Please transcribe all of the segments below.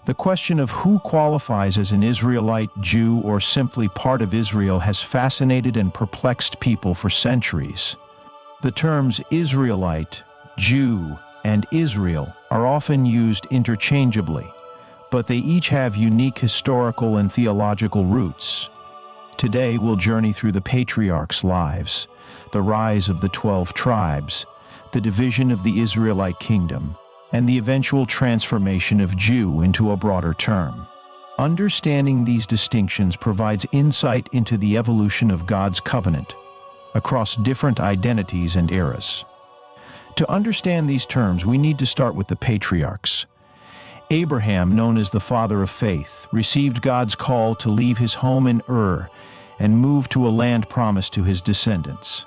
The question of who qualifies as an Israelite, Jew, or simply part of Israel has fascinated and perplexed people for centuries. The terms Israelite, Jew, and Israel are often used interchangeably, but they each have unique historical and theological roots. Today we'll journey through the patriarchs' lives, the rise of the 12 tribes, the division of the Israelite kingdom, and the eventual transformation of Jew into a broader term. Understanding these distinctions provides insight into the evolution of God's covenant across different identities and eras. To understand these terms, we need to start with the patriarchs. Abraham, known as the father of faith, received God's call to leave his home in Ur and move to a land promised to his descendants.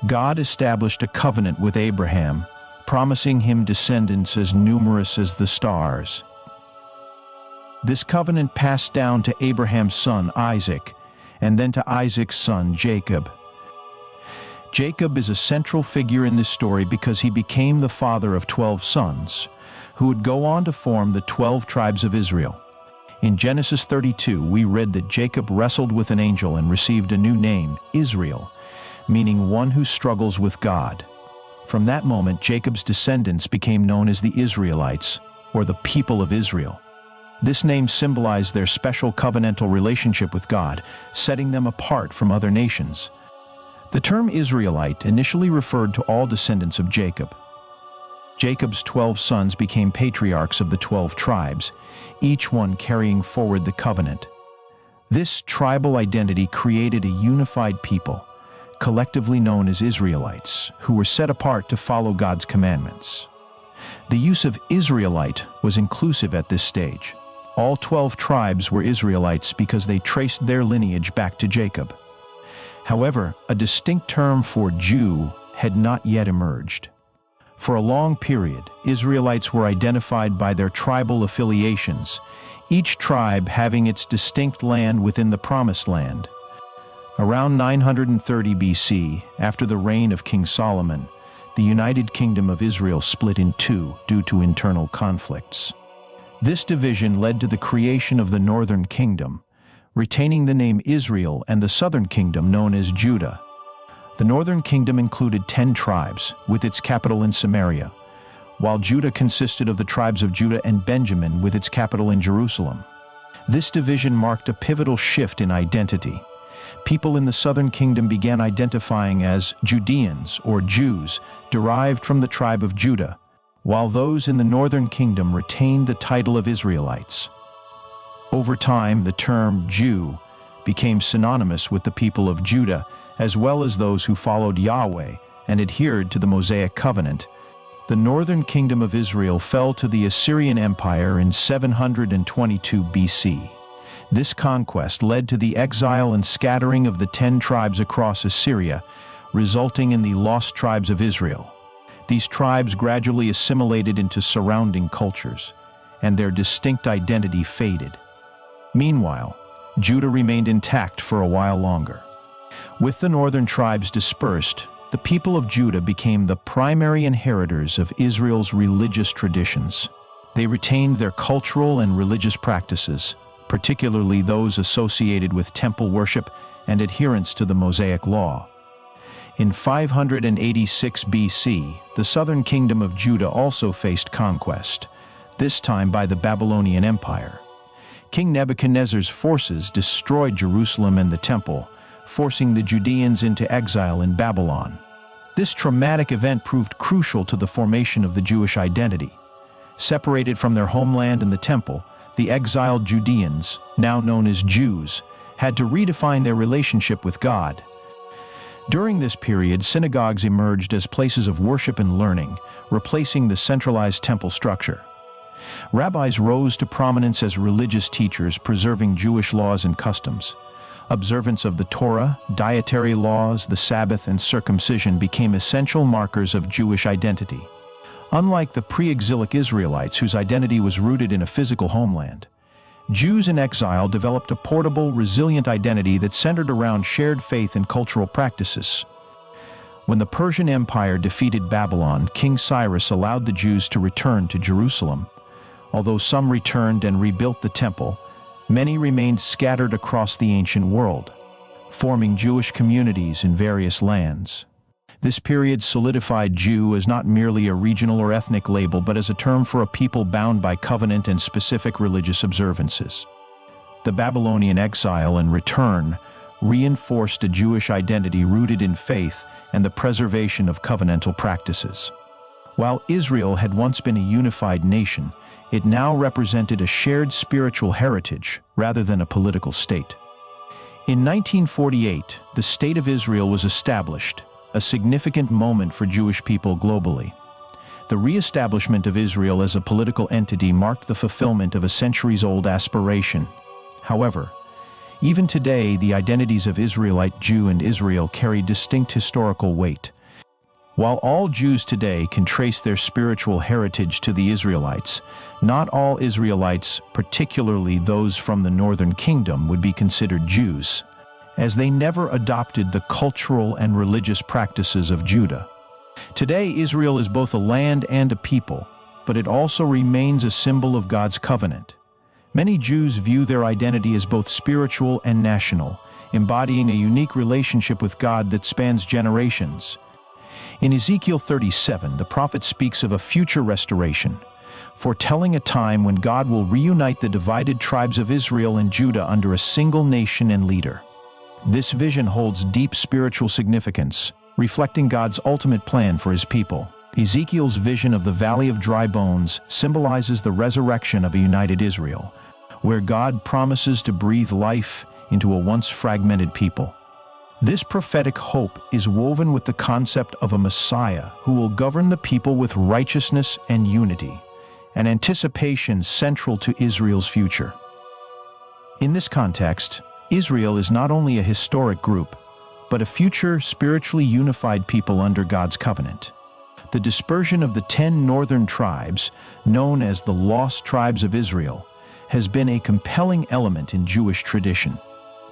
God established a covenant with Abraham, promising him descendants as numerous as the stars. This covenant passed down to Abraham's son Isaac, and then to Isaac's son Jacob. Jacob is a central figure in this story because he became the father of 12 sons, who would go on to form the 12 tribes of Israel. In Genesis 32, we read that Jacob wrestled with an angel and received a new name, Israel, meaning one who struggles with God. From that moment, Jacob's descendants became known as the Israelites, or the people of Israel. This name symbolized their special covenantal relationship with God, setting them apart from other nations. The term Israelite initially referred to all descendants of Jacob. Jacob's 12 sons became patriarchs of the 12 tribes, each one carrying forward the covenant. This tribal identity created a unified people, collectively known as Israelites, who were set apart to follow God's commandments. The use of Israelite was inclusive at this stage. All 12 tribes were Israelites because they traced their lineage back to Jacob. However, a distinct term for Jew had not yet emerged. For a long period, Israelites were identified by their tribal affiliations, each tribe having its distinct land within the Promised Land. Around 930 BC, after the reign of King Solomon, the United Kingdom of Israel split in two due to internal conflicts. This division led to the creation of the Northern Kingdom, retaining the name Israel, and the Southern Kingdom known as Judah. The Northern Kingdom included 10 tribes, with its capital in Samaria, while Judah consisted of the tribes of Judah and Benjamin, with its capital in Jerusalem. This division marked a pivotal shift in identity. People in the Southern Kingdom began identifying as Judeans, or Jews, derived from the tribe of Judah, while those in the Northern Kingdom retained the title of Israelites. Over time, the term Jew became synonymous with the people of Judah, as well as those who followed Yahweh and adhered to the Mosaic covenant. The Northern Kingdom of Israel fell to the Assyrian Empire in 722 BC. This conquest led to the exile and scattering of the 10 tribes across Assyria, resulting in the lost tribes of Israel. These tribes gradually assimilated into surrounding cultures, and their distinct identity faded. Meanwhile, Judah remained intact for a while longer. With the northern tribes dispersed, the people of Judah became the primary inheritors of Israel's religious traditions. They retained their cultural and religious practices, particularly those associated with temple worship and adherence to the Mosaic law. In 586 BC, the southern kingdom of Judah also faced conquest, this time by the Babylonian Empire. King Nebuchadnezzar's forces destroyed Jerusalem and the temple, forcing the Judeans into exile in Babylon. This traumatic event proved crucial to the formation of the Jewish identity. Separated from their homeland and the temple, the exiled Judeans, now known as Jews, had to redefine their relationship with God. During this period, synagogues emerged as places of worship and learning, replacing the centralized temple structure. Rabbis rose to prominence as religious teachers, preserving Jewish laws and customs. Observance of the Torah, dietary laws, the Sabbath, and circumcision became essential markers of Jewish identity. Unlike the pre-exilic Israelites, whose identity was rooted in a physical homeland, Jews in exile developed a portable, resilient identity that centered around shared faith and cultural practices. When the Persian Empire defeated Babylon, King Cyrus allowed the Jews to return to Jerusalem. Although some returned and rebuilt the temple, many remained scattered across the ancient world, forming Jewish communities in various lands. This period solidified Jew as not merely a regional or ethnic label, but as a term for a people bound by covenant and specific religious observances. The Babylonian exile and return reinforced a Jewish identity rooted in faith and the preservation of covenantal practices. While Israel had once been a unified nation, it now represented a shared spiritual heritage rather than a political state. In 1948, the State of Israel was established, a significant moment for Jewish people globally. The re-establishment of Israel as a political entity marked the fulfillment of a centuries-old aspiration. However, even today, the identities of Israelite Jew and Israel carry distinct historical weight. While all Jews today can trace their spiritual heritage to the Israelites, not all Israelites, particularly those from the northern kingdom, would be considered Jews, as they never adopted the cultural and religious practices of Judah. Today, Israel is both a land and a people, but it also remains a symbol of God's covenant. Many Jews view their identity as both spiritual and national, embodying a unique relationship with God that spans generations. In Ezekiel 37, the prophet speaks of a future restoration, foretelling a time when God will reunite the divided tribes of Israel and Judah under a single nation and leader. This vision holds deep spiritual significance, reflecting God's ultimate plan for his people. Ezekiel's vision of the Valley of Dry Bones symbolizes the resurrection of a united Israel, where God promises to breathe life into a once fragmented people. This prophetic hope is woven with the concept of a Messiah who will govern the people with righteousness and unity, an anticipation central to Israel's future. In this context, Israel is not only a historic group, but a future spiritually unified people under God's covenant. The dispersion of the 10 northern tribes, known as the Lost Tribes of Israel, has been a compelling element in Jewish tradition.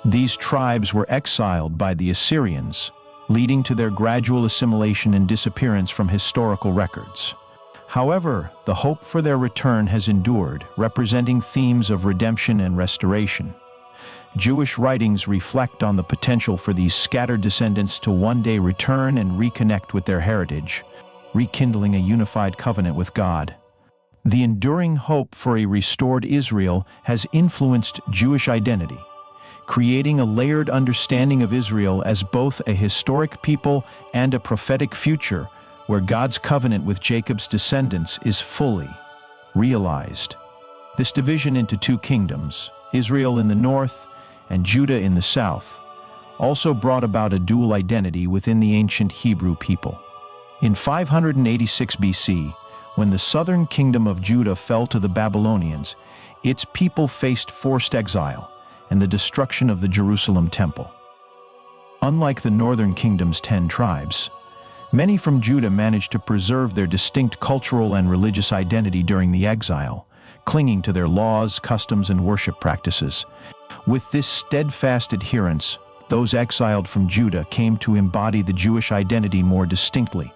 These tribes were exiled by the Assyrians, leading to their gradual assimilation and disappearance from historical records. However, the hope for their return has endured, representing themes of redemption and restoration. Jewish writings reflect on the potential for these scattered descendants to one day return and reconnect with their heritage, rekindling a unified covenant with God. The enduring hope for a restored Israel has influenced Jewish identity, creating a layered understanding of Israel as both a historic people and a prophetic future where God's covenant with Jacob's descendants is fully realized. This division into two kingdoms, Israel in the north and Judah in the south, also brought about a dual identity within the ancient Hebrew people. In 586 BC, when the southern kingdom of Judah fell to the Babylonians, its people faced forced exile and the destruction of the Jerusalem temple. Unlike the northern kingdom's 10 tribes, many from Judah managed to preserve their distinct cultural and religious identity during the exile, clinging to their laws, customs, and worship practices. With this steadfast adherence, those exiled from Judah came to embody the Jewish identity more distinctly,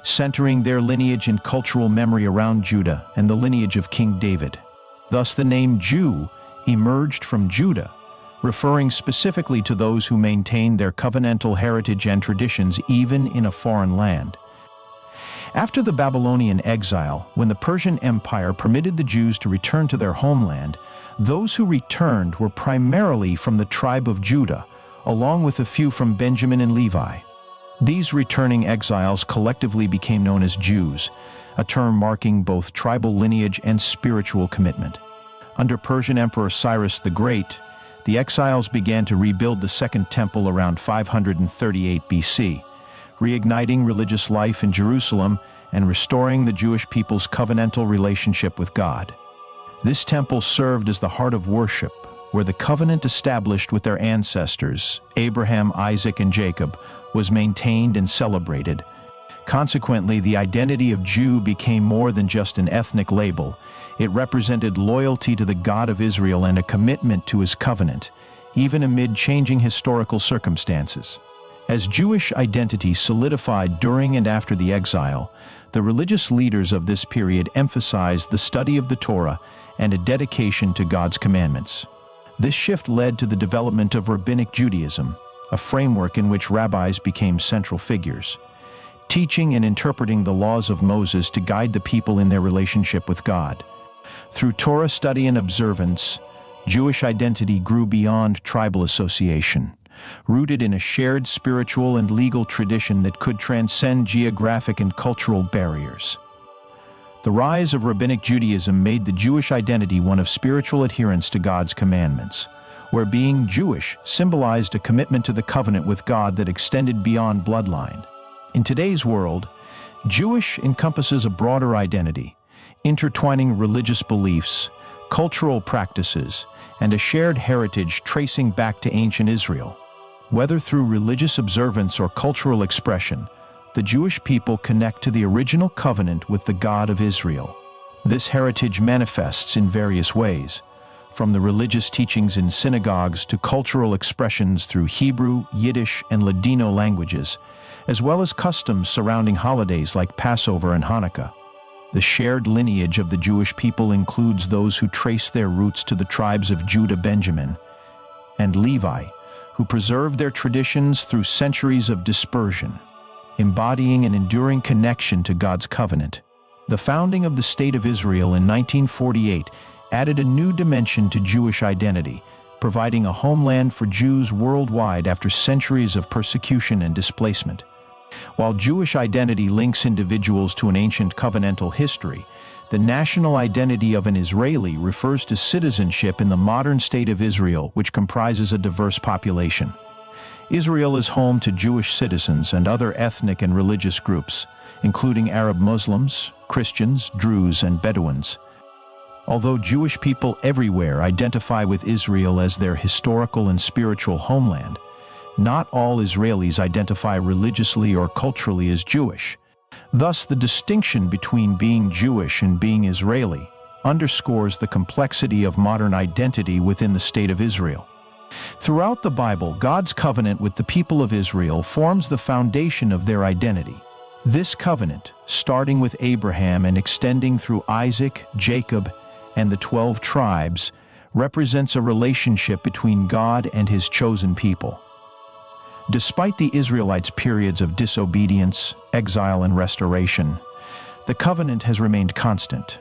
centering their lineage and cultural memory around Judah and the lineage of King David. Thus, the name Jew emerged from Judah, referring specifically to those who maintained their covenantal heritage and traditions even in a foreign land. After the Babylonian exile, when the Persian Empire permitted the Jews to return to their homeland, those who returned were primarily from the tribe of Judah, along with a few from Benjamin and Levi. These returning exiles collectively became known as Jews, a term marking both tribal lineage and spiritual commitment. Under Persian Emperor Cyrus the Great, the exiles began to rebuild the Second Temple around 538 BC, reigniting religious life in Jerusalem and restoring the Jewish people's covenantal relationship with God. This temple served as the heart of worship, where the covenant established with their ancestors, Abraham, Isaac, and Jacob, was maintained and celebrated. Consequently, the identity of Jew became more than just an ethnic label. It represented loyalty to the God of Israel and a commitment to his covenant, even amid changing historical circumstances. As Jewish identity solidified during and after the exile, The religious leaders of this period emphasized the study of the Torah and a dedication to God's commandments. This shift led to the development of Rabbinic Judaism, a framework in which rabbis became central figures, teaching and interpreting the laws of Moses to guide the people in their relationship with God. Through Torah study and observance, Jewish identity grew beyond tribal association, rooted in a shared spiritual and legal tradition that could transcend geographic and cultural barriers. The rise of Rabbinic Judaism made the Jewish identity one of spiritual adherence to God's commandments, where being Jewish symbolized a commitment to the covenant with God that extended beyond bloodline. In today's world, Jewish encompasses a broader identity, intertwining religious beliefs, cultural practices, and a shared heritage tracing back to ancient Israel. Whether through religious observance or cultural expression, the Jewish people connect to the original covenant with the God of Israel. This heritage manifests in various ways, from the religious teachings in synagogues to cultural expressions through Hebrew, Yiddish, and Ladino languages, as well as customs surrounding holidays like Passover and Hanukkah. The shared lineage of the Jewish people includes those who trace their roots to the tribes of Judah, Benjamin, and Levi, who preserve their traditions through centuries of dispersion, embodying an enduring connection to God's covenant. The founding of the State of Israel in 1948 added a new dimension to Jewish identity, providing a homeland for Jews worldwide after centuries of persecution and displacement. While Jewish identity links individuals to an ancient covenantal history, the national identity of an Israeli refers to citizenship in the modern State of Israel, which comprises a diverse population. Israel is home to Jewish citizens and other ethnic and religious groups, including Arab Muslims, Christians, Druze, and Bedouins. Although Jewish people everywhere identify with Israel as their historical and spiritual homeland, not all Israelis identify religiously or culturally as Jewish. Thus, the distinction between being Jewish and being Israeli underscores the complexity of modern identity within the State of Israel. Throughout the Bible, God's covenant with the people of Israel forms the foundation of their identity. This covenant, starting with Abraham and extending through Isaac, Jacob, and the 12 tribes, represents a relationship between God and His chosen people. Despite the Israelites' periods of disobedience, exile, and restoration, the covenant has remained constant.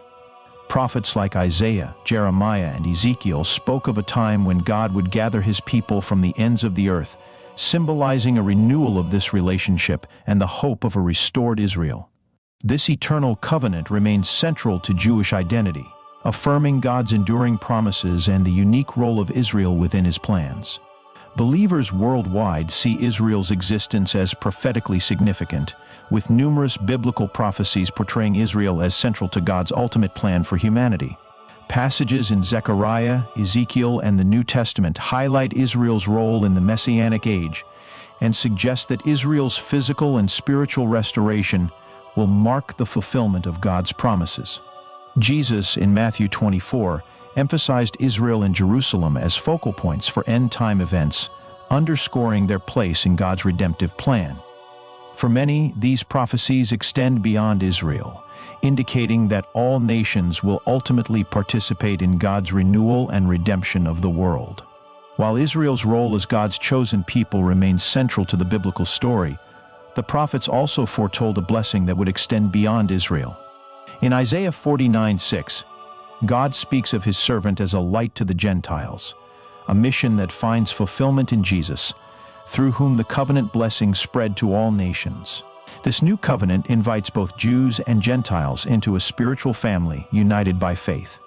Prophets like Isaiah, Jeremiah, and Ezekiel spoke of a time when God would gather His people from the ends of the earth, symbolizing a renewal of this relationship and the hope of a restored Israel. This eternal covenant remains central to Jewish identity, affirming God's enduring promises and the unique role of Israel within His plans. Believers worldwide see Israel's existence as prophetically significant, with numerous biblical prophecies portraying Israel as central to God's ultimate plan for humanity. Passages in Zechariah, Ezekiel, and the New Testament highlight Israel's role in the Messianic age and suggest that Israel's physical and spiritual restoration will mark the fulfillment of God's promises. Jesus, in Matthew 24, emphasized Israel and Jerusalem as focal points for end-time events, underscoring their place in God's redemptive plan. For many, these prophecies extend beyond Israel, indicating that all nations will ultimately participate in God's renewal and redemption of the world. While Israel's role as God's chosen people remains central to the biblical story, the prophets also foretold a blessing that would extend beyond Israel. In Isaiah 49:6, God speaks of His servant as a light to the Gentiles, a mission that finds fulfillment in Jesus, through whom the covenant blessing spread to all nations. This new covenant invites both Jews and Gentiles into a spiritual family united by faith.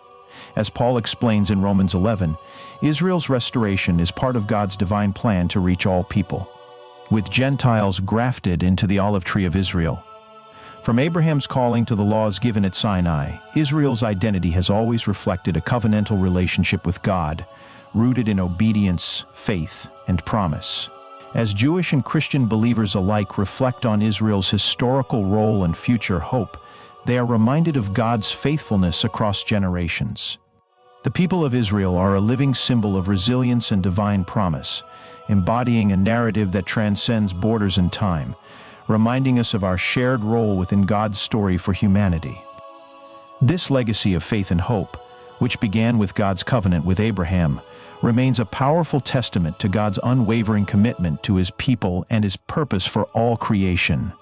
As Paul explains in Romans 11, Israel's restoration is part of God's divine plan to reach all people, with Gentiles grafted into the olive tree of Israel. From Abraham's calling to the laws given at Sinai, Israel's identity has always reflected a covenantal relationship with God, rooted in obedience, faith, and promise. As Jewish and Christian believers alike reflect on Israel's historical role and future hope, they are reminded of God's faithfulness across generations. The people of Israel are a living symbol of resilience and divine promise, embodying a narrative that transcends borders and time, reminding us of our shared role within God's story for humanity. This legacy of faith and hope, which began with God's covenant with Abraham, remains a powerful testament to God's unwavering commitment to His people and His purpose for all creation.